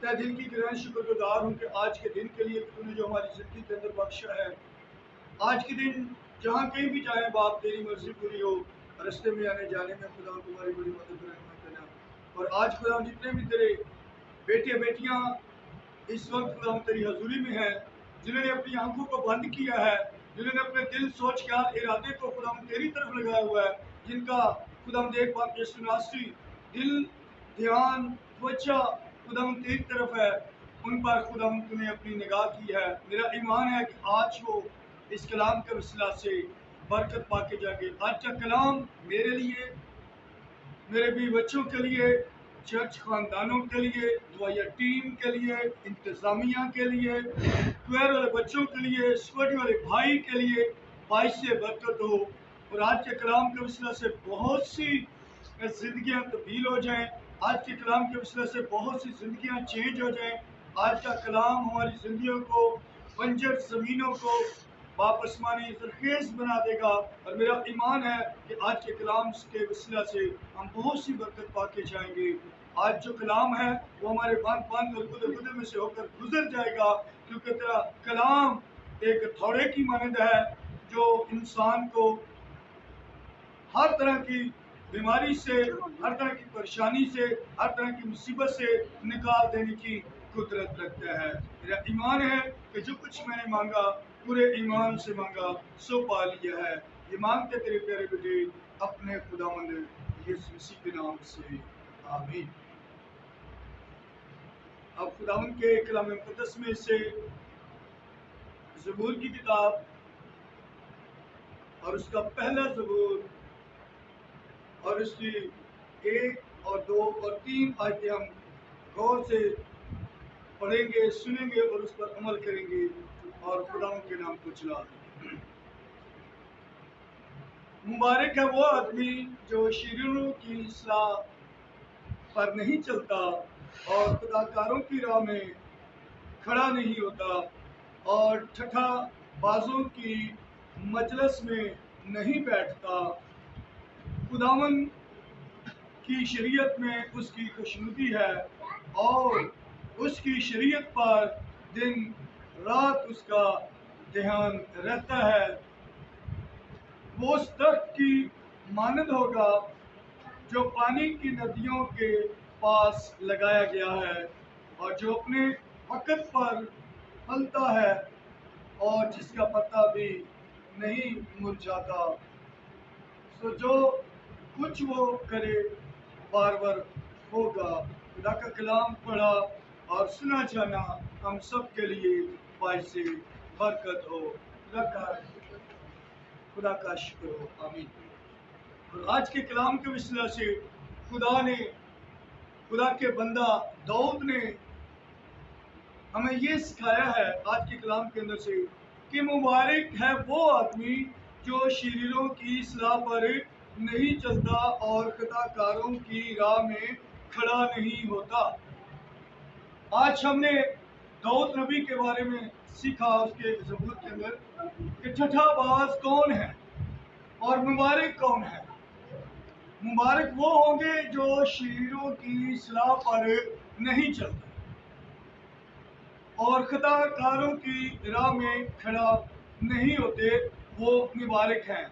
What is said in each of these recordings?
तहे दिल की गहराई शुक्रगुजार हूँ कि आज के दिन के लिए तूने जो हमारी जिंदगी के अंदर बख्शा है। आज के दिन जहाँ कहीं भी जाए बाप तेरी मर्जी पूरी हो, रास्ते में आने जाने में खुदा तुम्हारी बड़ी मदद रहमत करना। और आज खुदा जितने भी तेरे बेटे बेटियाँ इस वक्त खुदा तेरी हजूरी में है, जिन्होंने अपनी आंखों को बंद किया है, जिन्होंने अपने दिल सोच ख्याल इरादे को खुदा तेरी तरफ लगाया हुआ है, जिनका खुदा देख बाप यीशु नासरी दिल ध्यान त्वचा खुदा तेरी तरफ है, उन पर खुदा तूने अपनी निगाह की है। मेरा ईमान है कि आज वो इस कलाम के वसीला से बरकत पाके जाके आज का कलाम मेरे लिए, मेरे भी बच्चों के लिए, चर्च खानदानों के लिए, दुआया टीम के लिए, इंतज़ामिया के लिए, क्वेर वाले बच्चों के लिए, सिक्योरिटी वाले भाई के लिए बाइस से बरकत हो। और आज के कलाम के वसीला से बहुत सी जिंदगियां तब्दील हो जाएं। आज के कलाम के वसीला से बहुत सी जिंदगियां चेंज हो जाएं। आज का कलाम हमारी जिंदगियों को, बंजर ज़मीनों को वापस मानी सरखेज बना देगा। और मेरा ईमान है कि आज के कलाम के वसीला से हम बहुत सी बरकत पाके जाएंगे। आज जो कलाम है वो हमारे बंद बंद और गुदे में से होकर गुजर जाएगा, क्योंकि तेरा कलाम एक थोड़े की मानद है जो इंसान को हर तरह की बीमारी से, हर तरह की परेशानी से, हर तरह की मुसीबत से निकाल देने की कुदरत रखता है। मेरा ईमान है कि जो कुछ मैंने मांगा पूरे ईमान से मांगा सो पा लिया है। ये मांगते तेरे प्यारे बेटे अपने खुदावंद यीशु मसीह के नाम से, आमीन। अब खुदावंद के कलाम मुक़द्दस में से ज़बूर की किताब और उसका पहला ज़बूर और उसकी 1 और 2 और 3 आयतें हम गौर से पढ़ेंगे, सुनेंगे और उस पर अमल करेंगे और खुदा के नाम को चला देंगे। मुबारक है वो आदमी जो शीरों की सलाह पर नहीं चलता और खुदाकारों की राह में खड़ा नहीं होता और ठट्ठा बाजों की मजलिस में नहीं बैठता। खुदावन की शरीयत में उसकी खुशनुदी है और उसकी शरीयत पर दिन रात उसका ध्यान रहता है। वो उस दरख्त की मानद होगा जो पानी की नदियों के पास लगाया गया है और जो अपने वक़्त पर फलता है और जिसका पत्ता भी नहीं मुरझाता। सो जो कुछ वो करे बारबर होगा। खुदा का कलाम पढ़ा और सुना जाना हम सब के लिए बाइस से बरकत हो। खुदा का शुक्र हो, आमीन। और आज के कलाम के वसीला से खुदा के बंदा दाऊद ने हमें ये सिखाया है आज के कलाम के अंदर से कि मुबारक है वो आदमी जो शरीरों की सलाह पर नहीं चलता और खताकारों की राह में खड़ा नहीं होता। आज हमने दाऊद नबी के बारे में सीखा उसके ज़बूर के अंदर कि ठठाबाज कौन है और मुबारक कौन है। मुबारक वो होंगे जो शरीरों की सलाह पर नहीं चलते और खताकारों की राह में खड़ा नहीं होते, वो मुबारक हैं।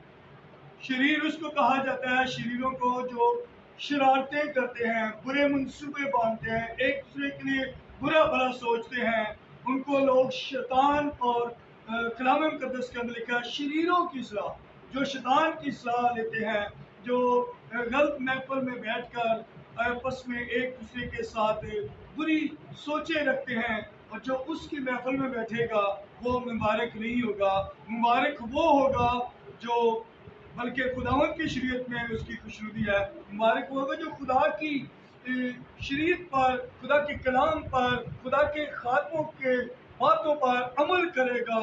शरीर उसको कहा जाता है, शरीरों को जो शरारतें करते हैं, बुरे मंसूबे बांधते हैं, एक दूसरे के लिए बुरा भला सोचते हैं, उनको लोग शैतान और कलाम मुक़द्दस के अंदर लिखा है शरीरों की सलाह, जो शैतान की सलाह लेते हैं, जो गलत महफिल में बैठकर आपस में एक दूसरे के साथ बुरी सोचें रखते हैं और जो उसकी महफिल में बैठेगा वो मुबारक नहीं होगा। मुबारक वो होगा जो बल्कि खुदावंद की शरीयत में उसकी खुशनुदी है। मुबारक वो होगा जो खुदा की शरीयत पर, खुदा के कलाम पर, खुदा के खातमों के बातों पर अमल करेगा,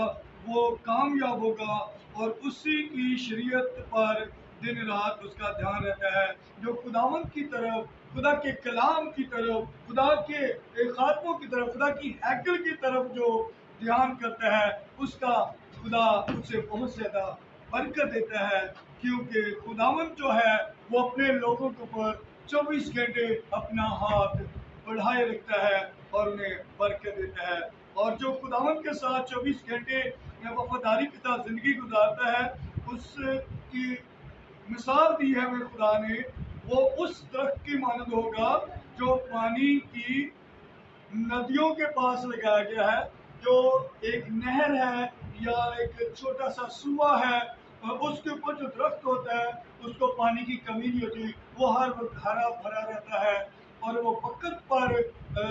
वो कामयाब होगा और उसी की शरीयत पर दिन रात उसका ध्यान रहता है। जो खुदावंद की तरफ, खुदा के कलाम की तरफ, खुदा के खातमों की तरफ, खुदा की हैकल की तरफ जो ध्यान करता है उसका खुदा उससे बहुत ज़्यादा बरकत देता है, क्योंकि खुदावंद जो है वो अपने लोगों के ऊपर 24 घंटे अपना हाथ बढ़ाए रखता है اور انہیں برکت دیتا ہے. اور جو خداوند کے ساتھ 24 گھنٹے وفاداری کے ساتھ زندگی گزارتا ہے، اس کی مثال دی ہے میرے خدا نے، وہ اس درخت کی مانند ہوگا جو پانی کی ندیوں کے پاس لگایا گیا ہے. جو ایک نہر ہے یا ایک چھوٹا سا سوا ہے، اس کے اوپر جو درخت ہوتا ہے اس کو پانی کی کمی نہیں ہوتی، وہ ہر وقت ہرا بھرا رہتا ہے، اور وہ وقت پر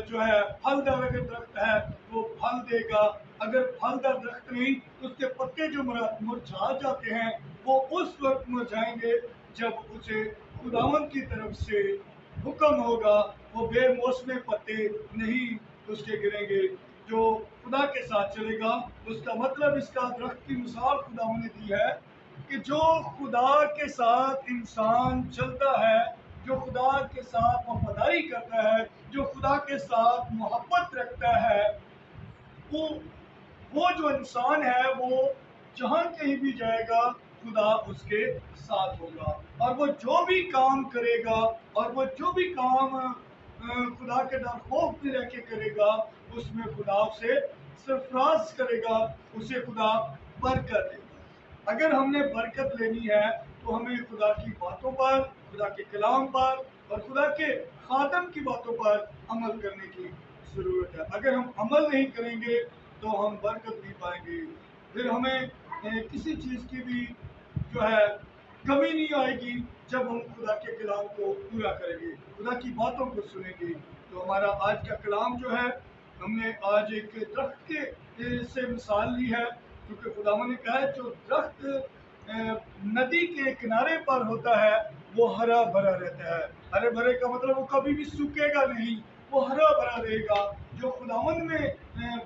جو ہے پھلدار اگر درخت ہے وہ پھل دے گا. اگر پھلدار درخت نہیں تو اس کے پتے جو مرجھا جاتے ہیں وہ اس وقت مرجھائیں گے جب اسے خداوند کی طرف سے حکم ہوگا. وہ بے موسم پتے نہیں اس کے گریں گے. جو خدا کے ساتھ چلے گا، اس کا مطلب اس کا درخت کی مثال خدا نے دی ہے کہ جو خدا کے ساتھ انسان چلتا ہے، جو خدا کے ساتھ وفاداری کرتا ہے، جو خدا کے ساتھ محبت رکھتا ہے، وہ جو انسان ہے وہ جہاں کہیں بھی جائے گا خدا اس کے ساتھ ہوگا. اور وہ جو بھی کام کرے گا، اور وہ جو بھی کام خدا کے ڈر خوف میں رہ کے کرے گا، اس میں خدا اسے سرفراز کرے گا، اسے خدا برکت دے گا. اگر ہم نے برکت لینی ہے تو ہمیں خدا کی باتوں پر، خدا کے کلام پر اور خدا کے خادم کی باتوں پر عمل کرنے کی ضرورت ہے. اگر ہم عمل نہیں کریں گے تو ہم برکت نہیں پائیں گے. پھر ہمیں کسی چیز کی بھی جو ہے کمی نہیں آئے گی جب ہم خدا کے کلام کو پورا کریں گے، خدا کی باتوں کو سنیں گے. تو ہمارا آج کا کلام جو ہے، ہم نے آج ایک درخت کے سے مثال لی ہے، کیونکہ خدا نے کہا ہے جو درخت ندی کے کنارے پر ہوتا ہے وہ ہرا بھرا رہتا ہے. ہرے بھرے کا مطلب وہ کبھی بھی سوکھے گا نہیں، وہ ہرا بھرا رہے گا. جو خداوند میں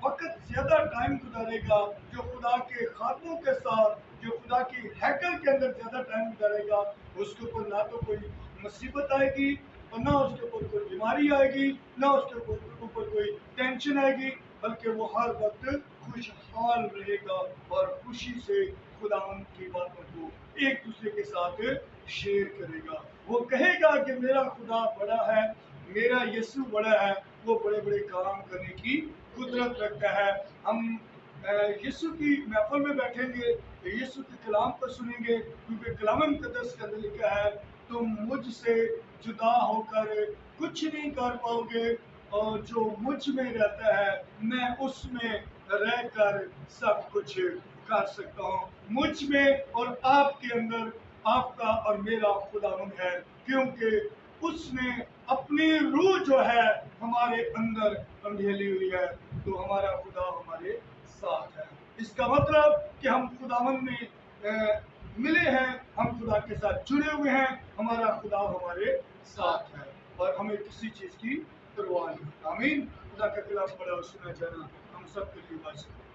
وقت زیادہ ٹائم گزارے گا، جو خدا کے خادموں کے ساتھ، جو خدا کی ہیکل کے اندر زیادہ ٹائم گزارے گا، اس کے اوپر نہ تو کوئی مصیبت آئے گی، اور نہ اس کے اوپر کوئی بیماری آئے گی، نہ اس کے اوپر کوئی ٹینشن آئے گی، بلکہ وہ ہر وقت خوشحال رہے گا اور خوشی سے خداوند کی باتوں کو ایک دوسرے کے ساتھ شیئر کرے گا. وہ کہے گا کہ میرا خدا بڑا ہے، میرا یسوع بڑا ہے، وہ بڑے بڑے کام کرنے کی قدرت رکھتا ہے. ہم یسوع کی محفل میں بیٹھیں گے، یسوع کے کلام کو سنیں گے، کیونکہ کلام مقدس کے اندر لکھا ہے تم مجھ سے جدا ہو کر کچھ نہیں کر پاؤ گے، اور جو مجھ میں رہتا ہے میں اس میں رہ کر سب کچھ کر سکتا ہوں. مجھ میں اور آپ کے اندر آپ کا اور میرا خداوند ہے، کیونکہ اس نے اپنی روح جو ہے ہمارے اندر انڈھیلی ہوئی ہے. تو ہمارا خدا ہمارے ساتھ ہے. اس کا مطلب کہ ہم خداوند میں ملے ہیں، ہم خدا کے ساتھ جڑے ہوئے ہیں، ہمارا خدا ہمارے ساتھ ہے، اور ہمیں کسی چیز کی پرواہ نہیں. آمین. خدا کا کلام پڑھا اور سنا جانا ہم سب کے لیے واجب ہے.